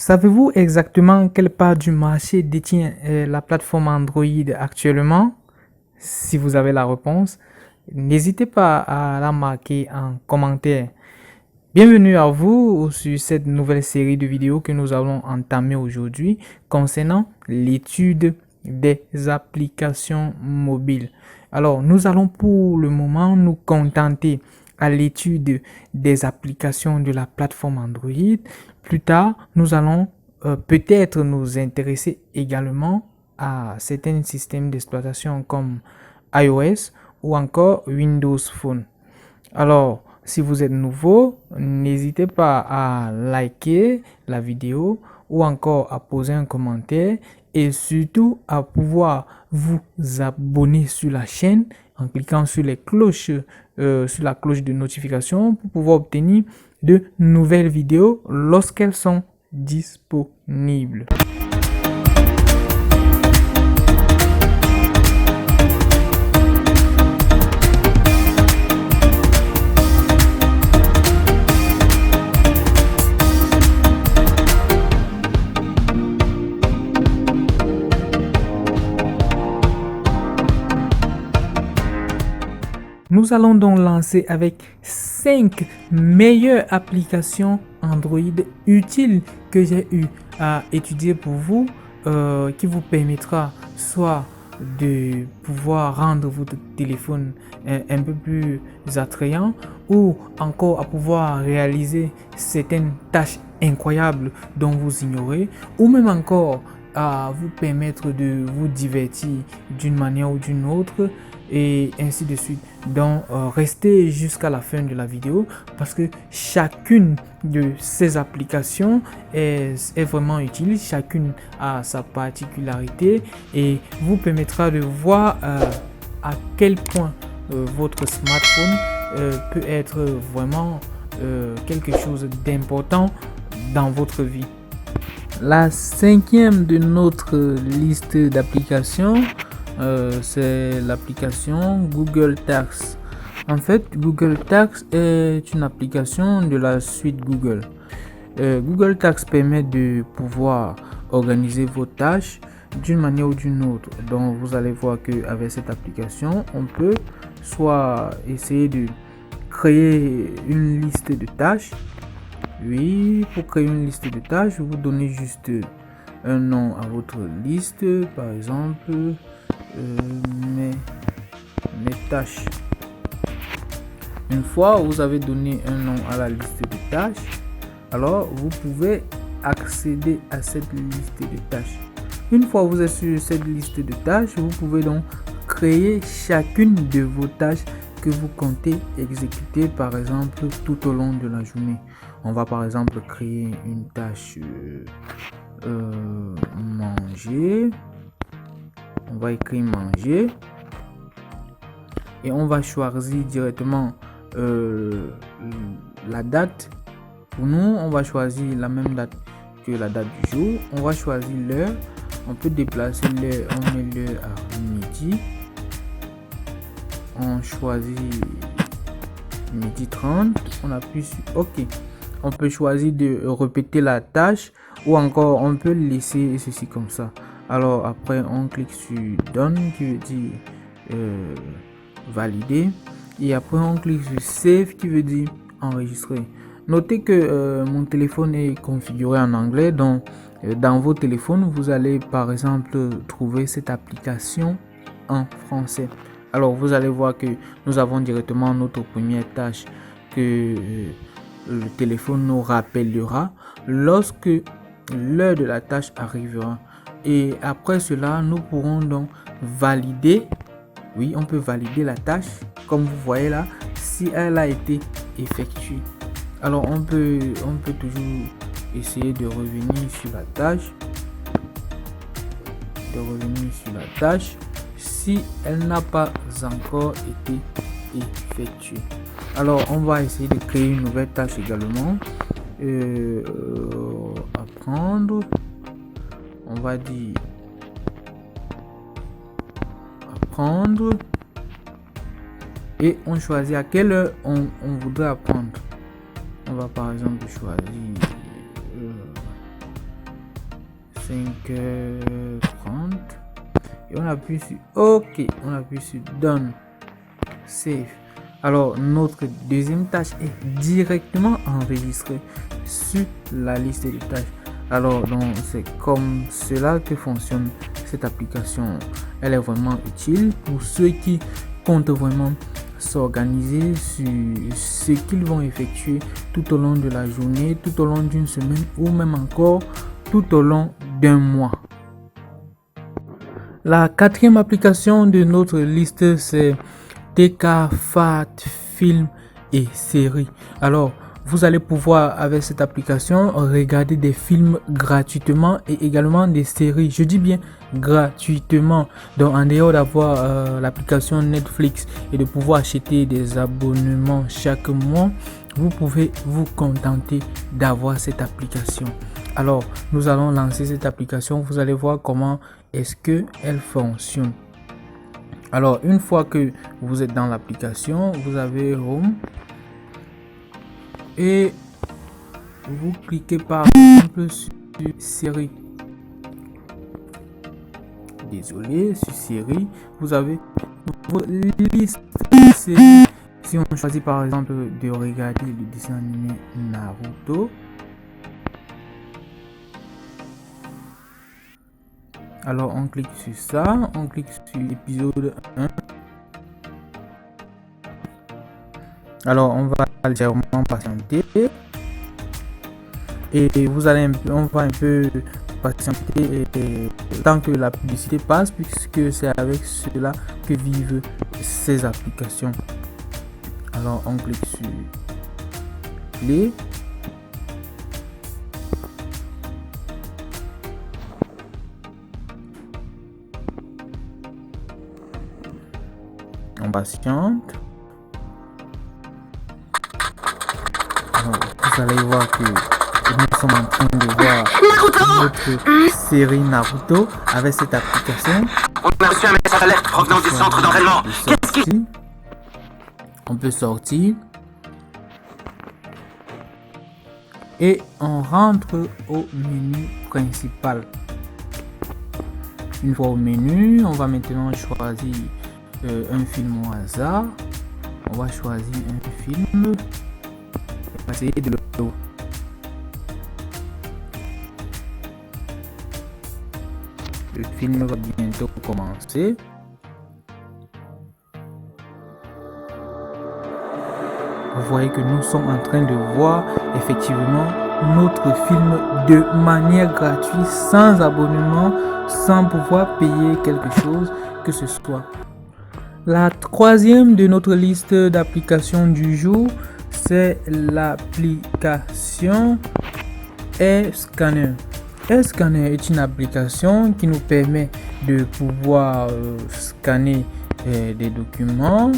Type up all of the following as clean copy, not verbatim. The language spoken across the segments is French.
Savez-vous exactement quelle part du marché détient la plateforme Android actuellement? Si vous avez la réponse, n'hésitez pas à la marquer en commentaire. Bienvenue à vous sur cette nouvelle série de vidéos que nous allons entamer aujourd'hui concernant l'étude des applications mobiles. Alors, nous allons pour le moment nous contenter à l'étude des applications de la plateforme Android. Plus tard, nous allons peut-être nous intéresser également à certains systèmes d'exploitation comme iOS ou encore Windows Phone. Alors, si vous êtes nouveau, n'hésitez pas à liker la vidéo ou encore à poser un commentaire et surtout à pouvoir vous abonner sur la chaîne en cliquant sur les cloches, sur la cloche de notification pour pouvoir obtenir de nouvelles vidéos lorsqu'elles sont disponibles. Nous allons donc lancer avec 5 meilleures applications Android utiles que j'ai eu à étudier pour vous, qui vous permettra soit de pouvoir rendre votre téléphone un peu plus attrayant ou encore à pouvoir réaliser certaines tâches incroyables dont vous ignorez ou même encore à vous permettre de vous divertir d'une manière ou d'une autre et ainsi de suite. Donc restez jusqu'à la fin de la vidéo parce que chacune de ces applications est vraiment utile, chacune a sa particularité et vous permettra de voir à quel point votre smartphone peut être vraiment quelque chose d'important dans votre vie. La cinquième de notre liste d'applications, c'est l'application Google Tags. En fait, Google Tags est une application de la suite Google. Google Tags permet de pouvoir organiser vos tâches d'une manière ou d'une autre. Donc, vous allez voir qu'avec cette application, on peut soit essayer de créer une liste de tâches. Oui, pour créer une liste de tâches, vous donnez juste un nom à votre liste, par exemple mes tâches. Une fois vous avez donné un nom à la liste de tâches, alors vous pouvez accéder à cette liste de tâches. Une fois vous êtes sur cette liste de tâches, vous pouvez donc créer chacune de vos tâches que vous comptez exécuter, par exemple tout au long de la journée. On va par exemple créer une tâche manger. On va écrire manger et on va choisir directement la date. Pour nous, on va choisir la même date que la date du jour. On va choisir l'heure. On peut déplacer l'heure. On met l'heure à midi. On choisit midi 30. On appuie sur OK. On peut choisir de répéter la tâche ou encore on peut laisser ceci comme ça. Alors après on clique sur Done qui veut dire valider et après on clique sur Save qui veut dire enregistrer. Notez que mon téléphone est configuré en anglais, donc dans vos téléphones vous allez par exemple trouver cette application en français. Alors vous allez voir que nous avons directement notre première tâche que le téléphone nous rappellera lorsque l'heure de la tâche arrivera. Et après cela, nous pourrons donc valider. Oui, on peut valider la tâche, comme vous voyez là, si elle a été effectuée. Alors, on peut toujours essayer de revenir sur la tâche. Si elle n'a pas encore été effectuée. Alors, on va essayer de créer une nouvelle tâche également. Apprendre. On va dire apprendre et on choisit à quelle heure on voudrait apprendre. On va par exemple choisir 5h30 et on appuie sur OK, on appuie sur Done, Save. Alors notre deuxième tâche est directement enregistrée sur la liste de tâches. Alors donc c'est comme cela que fonctionne cette application. Elle est vraiment utile pour ceux qui comptent vraiment s'organiser sur ce qu'ils vont effectuer tout au long de la journée, tout au long d'une semaine ou même encore tout au long d'un mois. La quatrième application de notre liste, c'est TK Fat Film et Séries. Alors, vous allez pouvoir avec cette application regarder des films gratuitement et également des séries. Je dis bien gratuitement. Donc, en dehors d'avoir l'application Netflix et de pouvoir acheter des abonnements chaque mois, vous pouvez vous contenter d'avoir cette application. Alors, nous allons lancer cette application. Vous allez voir comment est-ce que elle fonctionne. Alors, une fois que vous êtes dans l'application, vous avez Home et vous cliquez par exemple sur Série. Désolé, sur Série, vous avez votre liste de séries. Si on choisit par exemple de regarder le dessin animé Naruto, alors on clique sur ça, on clique sur l'épisode 1. Alors on va légèrement patienter et on va un peu patienter tant que la publicité passe, puisque c'est avec cela que vivent ces applications. Alors on clique sur Play. On patiente. Alors, vous allez voir que nous sommes en train de voir notre série Naruto avec cette application. On a reçu un message alerte provenant du centre d'entraînement. On peut sortir. Et on rentre au menu principal. Une fois au menu, on va maintenant choisir un film au hasard. On va choisir un film. On va essayer de le... Le film va bientôt commencer. Vous voyez que nous sommes en train de voir effectivement notre film de manière gratuite, sans abonnement, sans pouvoir payer quelque chose que ce soit. La troisième de notre liste d'applications du jour, c'est l'application AirScanner. AirScanner est une application qui nous permet de pouvoir scanner des documents,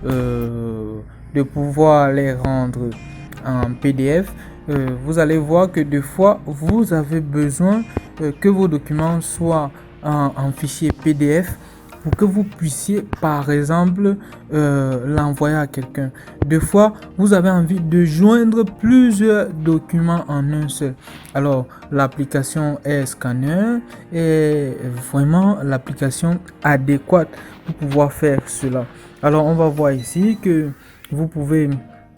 de pouvoir les rendre en PDF. Vous allez voir que des fois, vous avez besoin que vos documents soient en fichier PDF pour que vous puissiez, par exemple, l'envoyer à quelqu'un. Des fois, vous avez envie de joindre plusieurs documents en un seul. Alors, l'application AirScanner est vraiment l'application adéquate pour pouvoir faire cela. Alors, on va voir ici que vous pouvez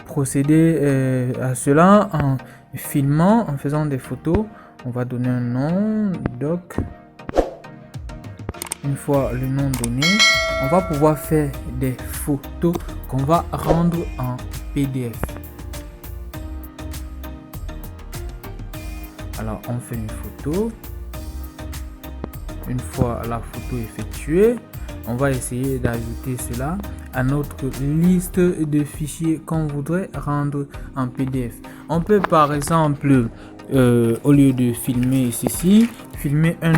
procéder à cela en filmant, en faisant des photos. On va donner un nom, doc. Une fois le nom donné, on va pouvoir faire des photos qu'on va rendre en PDF. Alors, on fait une photo. Une fois la photo effectuée, on va essayer d'ajouter cela à notre liste de fichiers qu'on voudrait rendre en PDF. On peut par exemple, au lieu de filmer ceci, filmer un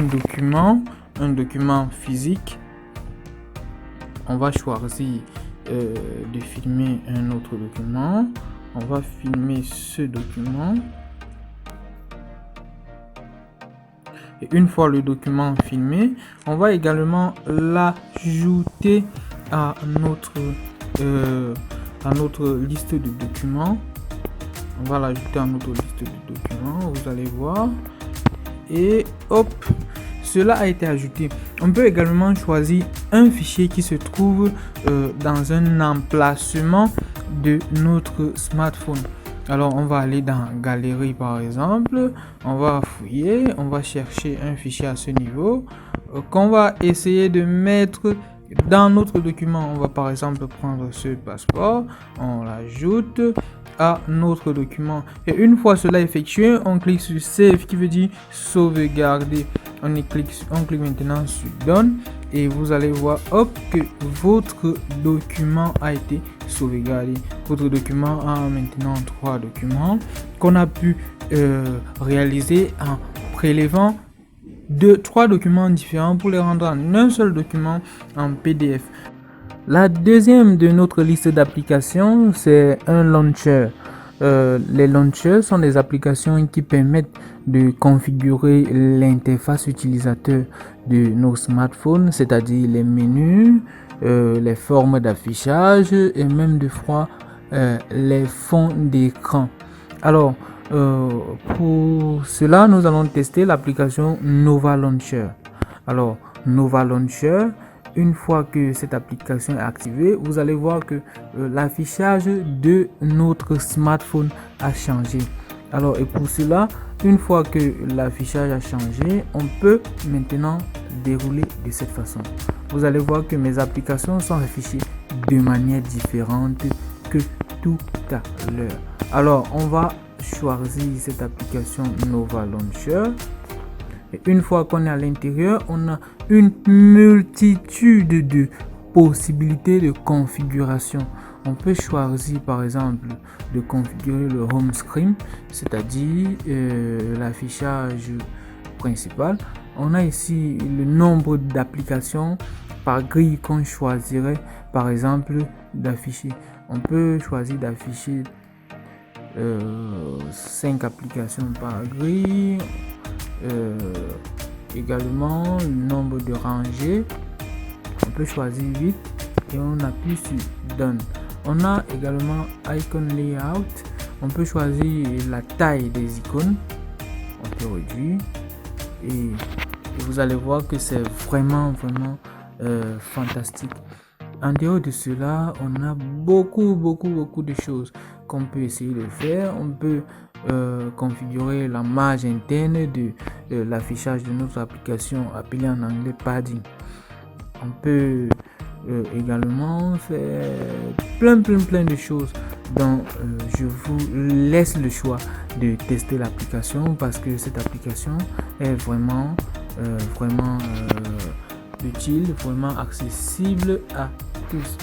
document physique. On va choisir de filmer un autre document. On va filmer ce document. Et une fois le document filmé, on va également l'ajouter à notre liste de documents. On va l'ajouter à notre liste de documents, vous allez voir. et hop, cela a été ajouté. On peut également choisir un fichier qui se trouve dans un emplacement de notre smartphone. Alors on va aller dans Galerie par exemple, on va fouiller, on va chercher un fichier à ce niveau qu'on va essayer de mettre dans notre document. On va par exemple prendre ce passeport, on l'ajoute à notre document et une fois cela effectué, on clique sur Save qui veut dire sauvegarder. On clique maintenant sur Done et vous allez voir hop que votre document a été sauvegardé. Votre document a maintenant 3 documents qu'on a pu réaliser en prélevant 3 documents différents pour les rendre en un seul document en PDF. La deuxième de notre liste d'applications, c'est un launcher. Les launchers sont des applications qui permettent de configurer l'interface utilisateur de nos smartphones, c'est-à-dire les menus, les formes d'affichage et même de fois les fonds d'écran. Alors, pour cela, nous allons tester l'application Nova Launcher. Alors, Nova Launcher, une fois que cette application est activée, vous allez voir que l'affichage de notre smartphone a changé. Alors, et pour cela, une fois que l'affichage a changé, on peut maintenant dérouler de cette façon. Vous allez voir que mes applications sont affichées de manière différente que tout à l'heure. Alors, on va choisir cette application Nova Launcher. Et une fois qu'on est à l'intérieur, on a une multitude de possibilités de configuration. On peut choisir par exemple de configurer le home screen, c'est-à-dire l'affichage principal. On a ici le nombre d'applications par grille qu'on choisirait par exemple d'afficher. On peut choisir d'afficher 5 applications par grille. Également le nombre de rangées, on peut choisir 8 et on appuie sur Done. On a également Icon Layout, on peut choisir la taille des icônes, on peut réduire et vous allez voir que c'est vraiment fantastique. En dehors de cela, on a beaucoup de choses qu'on peut essayer de faire. On peut configurer la marge interne de l'affichage de notre application, appelée en anglais padding. On peut également faire plein de choses dont je vous laisse le choix de tester l'application parce que cette application est vraiment utile, vraiment accessible à tous.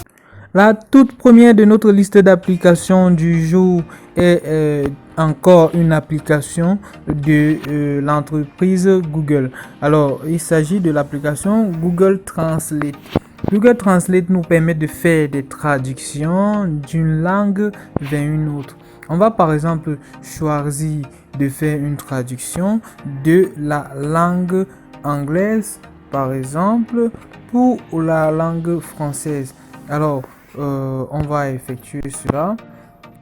La toute première de notre liste d'applications du jour est encore une application de l'entreprise Google. Alors, il s'agit de l'application Google Translate. Google Translate nous permet de faire des traductions d'une langue vers une autre. On va par exemple choisir de faire une traduction de la langue anglaise, par exemple, pour la langue française. Alors, on va effectuer cela.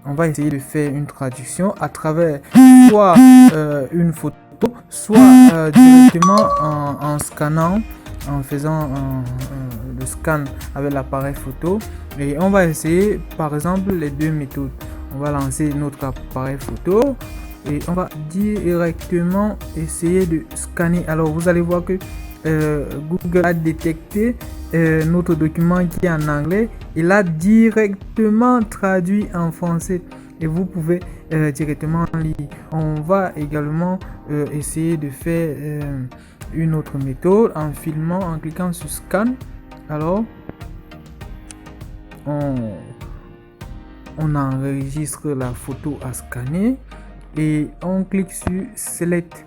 On va essayer de faire une traduction à travers soit une photo, soit directement en scannant, en faisant le scan avec l'appareil photo. Et on va essayer par exemple les deux méthodes. On va lancer notre appareil photo et on va directement essayer de scanner. Alors vous allez voir que Google a détecté notre document qui est en anglais. Il a directement traduit en français et vous pouvez directement lire. On va également essayer de faire une autre méthode en filmant, en cliquant sur scan. Alors on enregistre la photo à scanner et on clique sur select.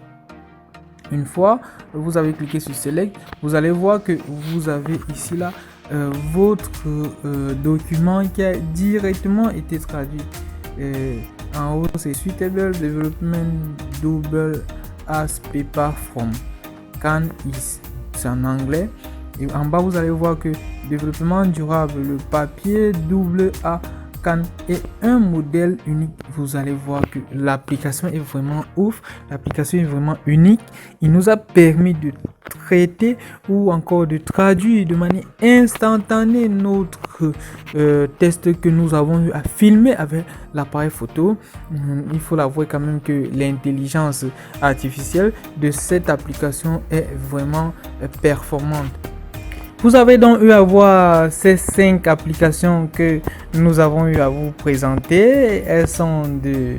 Une fois vous avez cliqué sur select, vous allez voir que vous avez ici là votre document qui a directement été traduit. En haut c'est Suitable Development Double as Paper from Can is, c'est en anglais. Et en bas vous allez voir que développement durable, le papier double A scan et un modèle unique. Vous allez voir que l'application est vraiment ouf, l'application est vraiment unique. Il nous a permis de traiter ou encore de traduire de manière instantanée notre test que nous avons eu à filmer avec l'appareil photo. Il faut l'avouer quand même que l'intelligence artificielle de cette application est vraiment performante. Vous avez donc eu à voir ces 5 applications que nous avons eu à vous présenter. Elles sont de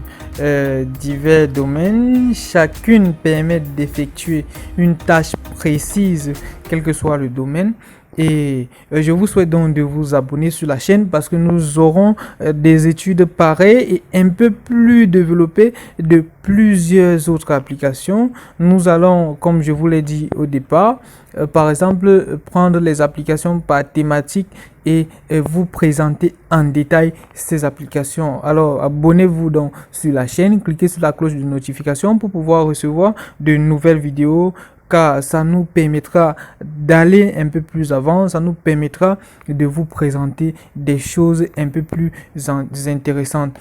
divers domaines. Chacune permet d'effectuer une tâche précise, quel que soit le domaine. Et je vous souhaite donc de vous abonner sur la chaîne parce que nous aurons des études pareilles et un peu plus développées de plusieurs autres applications. Nous allons, comme je vous l'ai dit au départ, par exemple, prendre les applications par thématique et vous présenter en détail ces applications. Alors, abonnez-vous donc sur la chaîne, cliquez sur la cloche de notification pour pouvoir recevoir de nouvelles vidéos, car ça nous permettra d'aller un peu plus avant, ça nous permettra de vous présenter des choses un peu plus intéressantes.